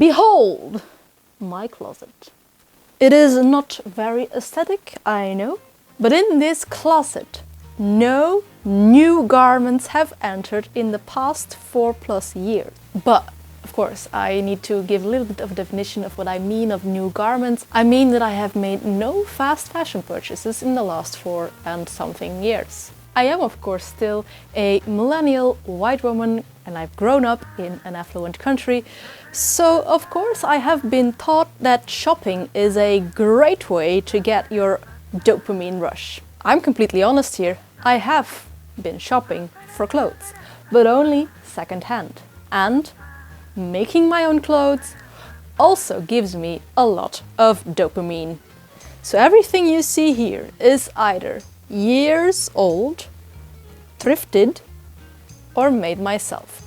Behold my closet. It is not very aesthetic, I know, but in this closet, no new garments have entered in the past 4+ years. But of course, I need to give a little bit of a definition of what I mean of new garments. I mean that I have made no fast fashion purchases in the last 4 and something years. I am, of course, still a millennial white woman, and I've grown up in an affluent country. So, of course, I have been taught that shopping is a great way to get your dopamine rush. I'm completely honest here. I have been shopping for clothes, but only second-hand. And making my own clothes also gives me a lot of dopamine. So everything you see here is either years old, thrifted, or made myself.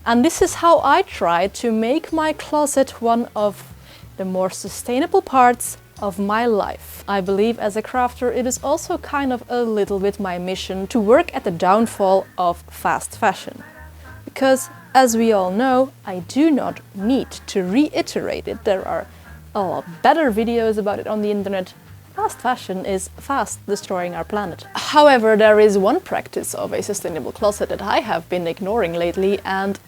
And this is how I try to make my closet one of the more sustainable parts of my life. I believe as a crafter it is also kind of a little bit my mission to work at the downfall of fast fashion. Because as we all know, I do not need to reiterate it. There are a lot better videos about it on the internet. Fast fashion is fast destroying our planet. However, there is one practice of a sustainable closet that I have been ignoring lately, and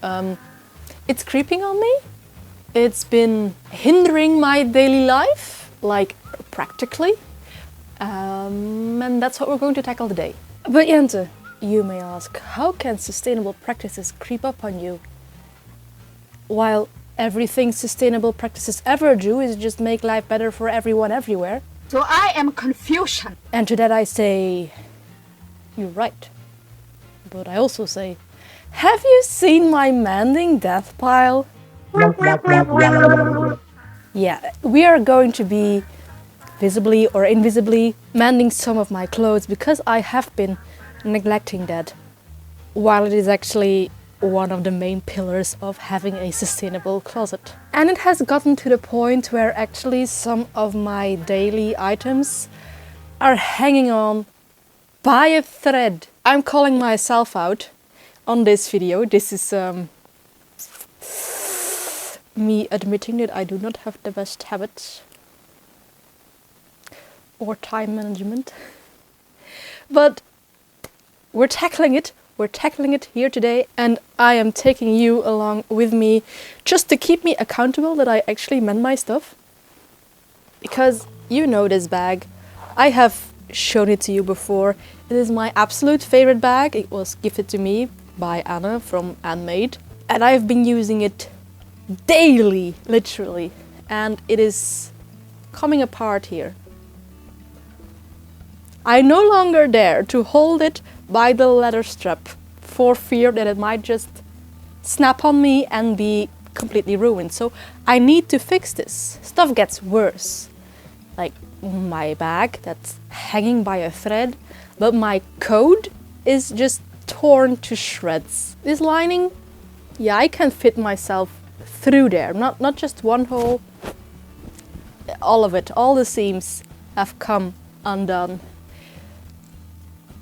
it's creeping on me. It's been hindering my daily life, like practically. And that's what we're going to tackle today. But Jente, you may ask, how can sustainable practices creep up on you? While everything sustainable practices ever do is just make life better for everyone everywhere. So I am confusion. And to that I say, you're right. But I also say, have you seen my Mending deathpile? Yeah, we are going to be visibly or invisibly mending some of my clothes because I have been neglecting that, while it is actually one of the main pillars of having a sustainable closet. And it has gotten to the point where actually some of my daily items are hanging on by a thread. I'm calling myself out on this video. This is me admitting that I do not have the best habits or time management. But we're tackling it. We're tackling it here today, and I am taking you along with me just to keep me accountable that I actually mend my stuff. Because you know this bag. I have shown it to you before. It is my absolute favorite bag. It was gifted to me by Anna from Handmade, and I've been using it daily, literally, and it is coming apart here. I no longer dare to hold it by the leather strap for fear that it might just snap on me and be completely ruined. So I need to fix this. Stuff gets worse. Like my bag that's hanging by a thread, but my coat is just torn to shreds. This lining, yeah, I can fit myself through there. Not just one hole, all of it, all the seams have come undone.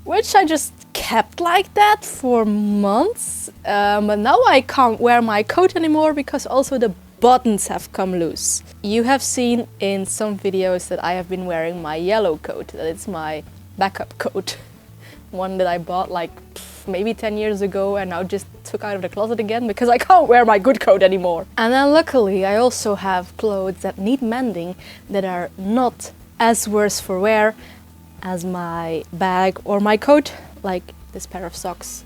Which I just kept like that for months, but now I can't wear my coat anymore because also the buttons have come loose. You have seen in some videos that I have been wearing my yellow coat, that it's my backup coat. One that I bought like maybe 10 years ago and now just took out of the closet again because I can't wear my good coat anymore. And then luckily I also have clothes that need mending that are not as worse for wear as my bag or my coat, like this pair of socks,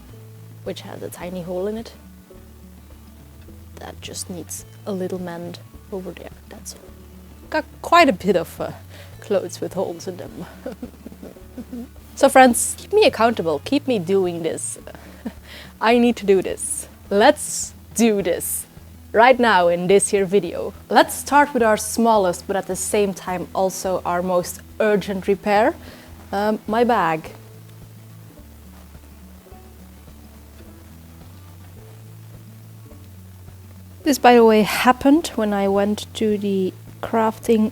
which has a tiny hole in it. That just needs a little mend over there, that's all. Got quite a bit of clothes with holes in them. So friends, keep me accountable, keep me doing this. I need to do this. Let's do this. Right now in this here video. Let's start with our smallest, but at the same time also our most urgent repair. My bag. This, by the way, happened when I went to the crafting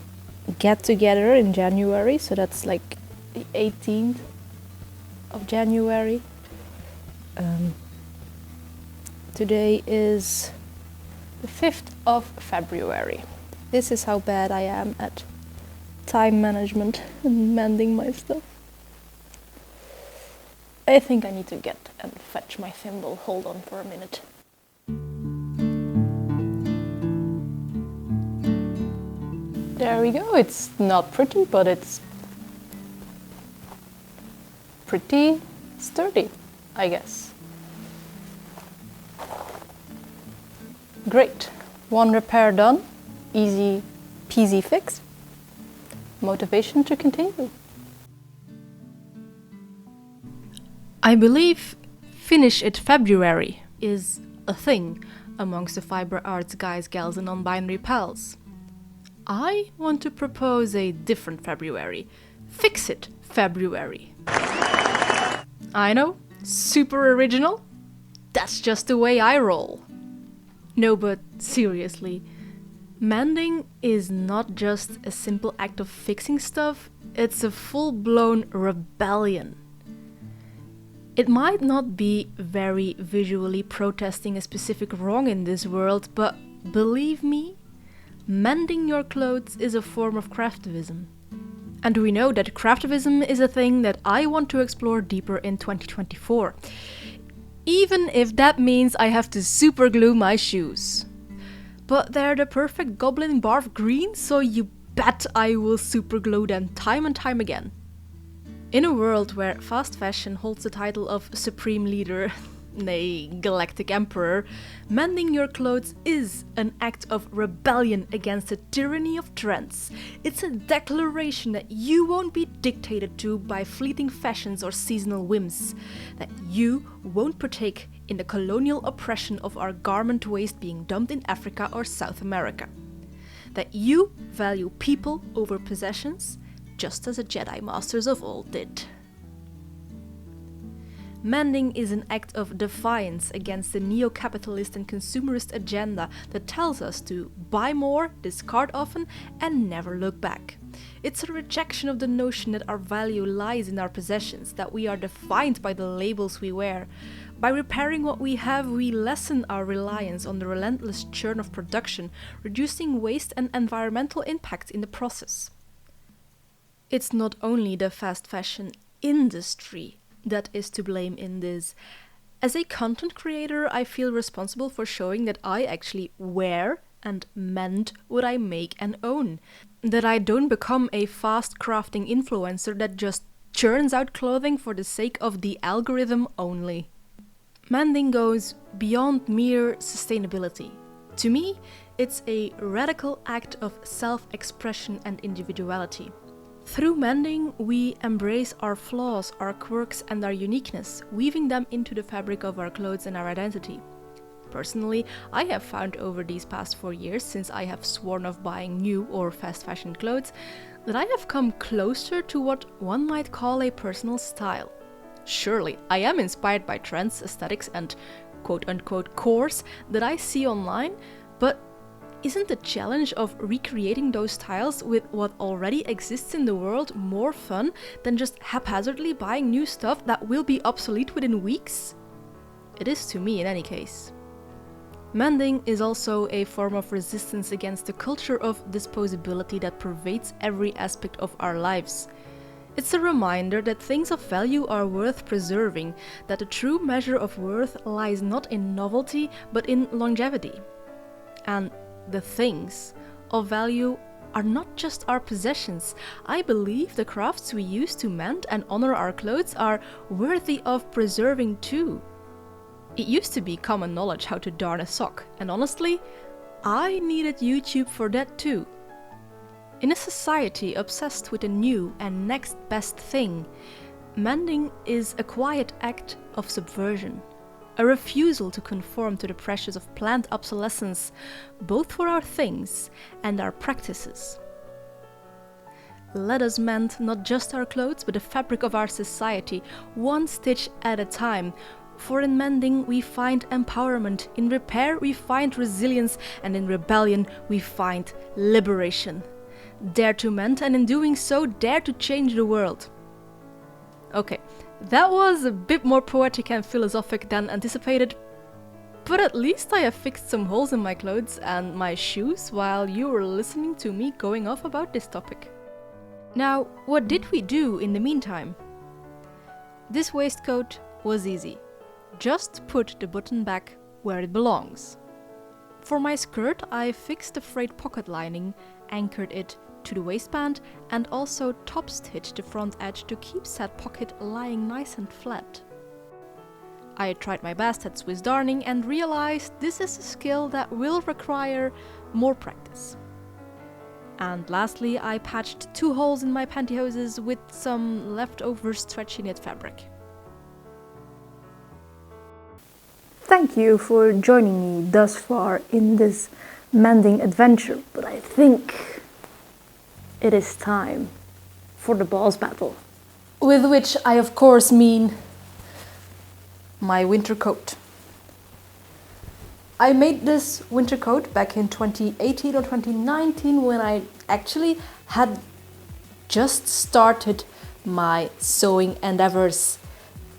get-together in January, so that's like the 18th of January. Today is The 5th of February. This is how bad I am at time management and mending my stuff. I think I need to get and fetch my thimble. Hold on for a minute. There we go. It's not pretty, but it's pretty sturdy, I guess. Great. One repair done. Easy peasy fix. Motivation to continue. I believe Finish It February is a thing amongst the fiber arts guys, gals and non-binary pals. I want to propose a different February. Fix It February. I know, super original. That's just the way I roll. No, but seriously, mending is not just a simple act of fixing stuff, it's a full-blown rebellion. It might not be very visually protesting a specific wrong in this world, but believe me, mending your clothes is a form of craftivism. And we know that craftivism is a thing that I want to explore deeper in 2024. Even if that means I have to super glue my shoes. But they're the perfect goblin barf green, so you bet I will super glue them time and time again. In a world where fast fashion holds the title of supreme leader, nay, galactic emperor, mending your clothes is an act of rebellion against the tyranny of trends. It's a declaration that you won't be dictated to by fleeting fashions or seasonal whims, that you won't partake in the colonial oppression of our garment waste being dumped in Africa or South America, that you value people over possessions, just as the Jedi Masters of old did. Mending is an act of defiance against the neo-capitalist and consumerist agenda that tells us to buy more, discard often, and never look back. It's a rejection of the notion that our value lies in our possessions, that we are defined by the labels we wear. By repairing what we have, we lessen our reliance on the relentless churn of production, reducing waste and environmental impact in the process. It's not only the fast fashion industry that is to blame in this. As a content creator, I feel responsible for showing that I actually wear and mend what I make and own. That I don't become a fast crafting influencer that just churns out clothing for the sake of the algorithm only. Mending goes beyond mere sustainability. To me, it's a radical act of self-expression and individuality. Through mending, we embrace our flaws, our quirks, and our uniqueness, weaving them into the fabric of our clothes and our identity. Personally, I have found over these past 4 years, since I have sworn off buying new or fast fashion clothes, that I have come closer to what one might call a personal style. Surely, I am inspired by trends, aesthetics, and quote-unquote cores that I see online, but isn't the challenge of recreating those styles with what already exists in the world more fun than just haphazardly buying new stuff that will be obsolete within weeks? It is to me in any case. Mending is also a form of resistance against the culture of disposability that pervades every aspect of our lives. It's a reminder that things of value are worth preserving, that the true measure of worth lies not in novelty but in longevity. And the things of value are not just our possessions. I believe the crafts we use to mend and honor our clothes are worthy of preserving too. It used to be common knowledge how to darn a sock, and honestly, I needed YouTube for that too. In a society obsessed with the new and next best thing, mending is a quiet act of subversion. A refusal to conform to the pressures of planned obsolescence, both for our things and our practices. Let us mend not just our clothes, but the fabric of our society, one stitch at a time. For in mending we find empowerment, in repair we find resilience, and in rebellion we find liberation. Dare to mend, and in doing so, dare to change the world. Okay. That was a bit more poetic and philosophic than anticipated, But at least I have fixed some holes in my clothes and my shoes while you were listening to me going off about this topic. Now, what did we do in the meantime? This waistcoat was easy. Just put the button back where it belongs. For my skirt, I fixed the frayed pocket lining, anchored it to the waistband, and also top stitched the front edge to keep said pocket lying nice and flat. I tried my best at Swiss darning and realized this is a skill that will require more practice. And lastly, I patched 2 holes in my pantyhoses with some leftover stretchy knit fabric. Thank you for joining me thus far in this mending adventure, but I think it is time for the boss battle. With which I of course mean my winter coat. I made this winter coat back in 2018 or 2019 when I actually had just started my sewing endeavors.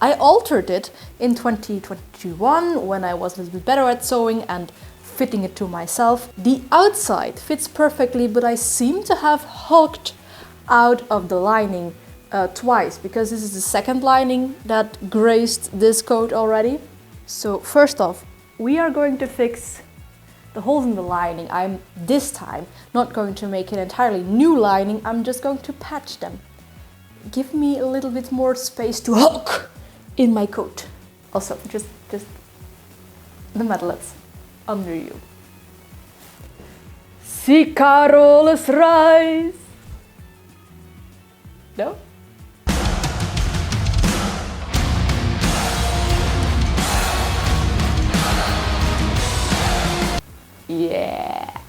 I altered it in 2021 when I was a little bit better at sewing and fitting it to myself. The outside fits perfectly, but I seem to have hulked out of the lining twice, because this is the second lining that graced this coat already. So first off, we are going to fix the holes in the lining. I'm this time not going to make an entirely new lining, I'm just going to patch them. Give me a little bit more space to hulk in my coat. Also, just the medalets under you. Si Carolus rise. No? Yeah.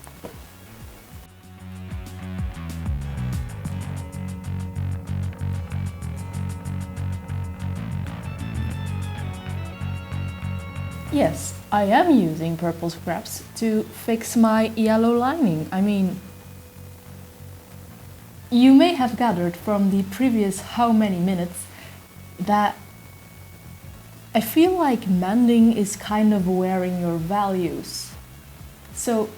Yes, I am using purple scraps to fix my yellow lining. I mean, you may have gathered from the previous how many minutes that I feel like mending is kind of wearing your values. So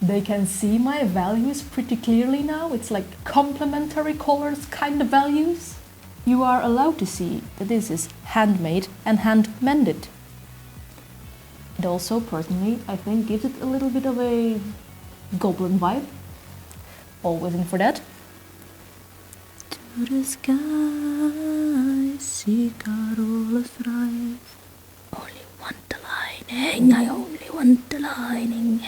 they can see my values pretty clearly now. It's like complementary colors kind of values. You are allowed to see that this is handmade and hand mended. It also, personally, I think gives it a little bit of a goblin vibe. Always in for that. To the sky, see Carolus rise. Only want the lining, I only want the lining.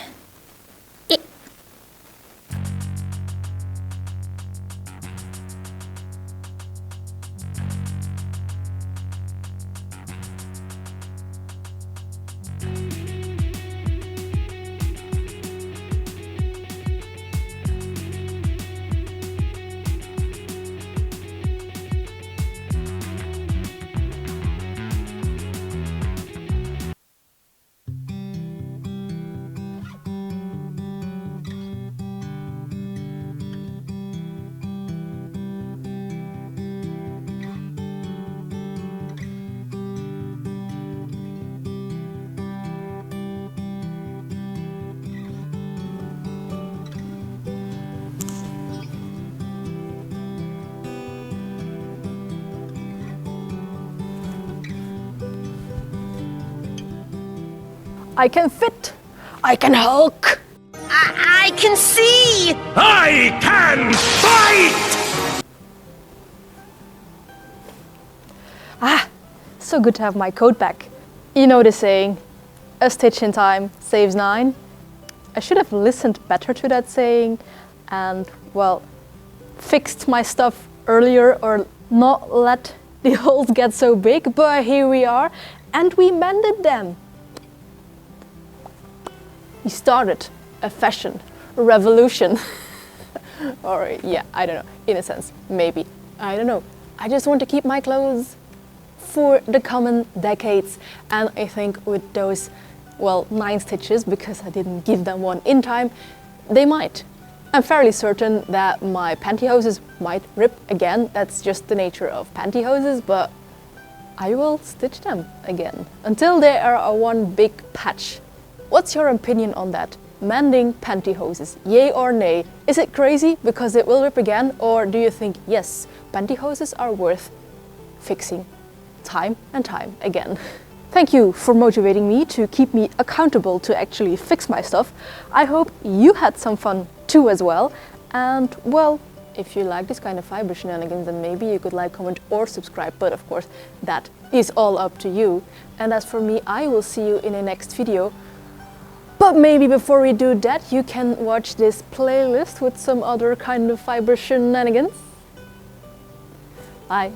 I can fit. I can hulk. I can see! I can fight! So good to have my coat back. You know the saying, a stitch in time saves 9. I should have listened better to that saying and, well, fixed my stuff earlier or not let the holes get so big, but here we are and we mended them. We started a fashion revolution. Or yeah, I don't know, in a sense, maybe. I don't know. I just want to keep my clothes for the coming decades, and I think with those, well, 9 stitches, because I didn't give them one in time, they might. I'm fairly certain that my pantyhoses might rip again. That's just the nature of pantyhoses, but I will stitch them again until they are a one big patch. What's your opinion on that? Mending pantyhoses, yay or nay? Is it crazy because it will rip again, or do you think yes, pantyhoses are worth fixing time and time again? Thank you for motivating me to keep me accountable to actually fix my stuff. I hope you had some fun too as well. And well, if you like this kind of fiber shenanigans, then maybe you could like, comment or subscribe, but of course that is all up to you. And as for me, I will see you in the next video. But maybe before we do that, you can watch this playlist with some other kind of fiber shenanigans. Bye.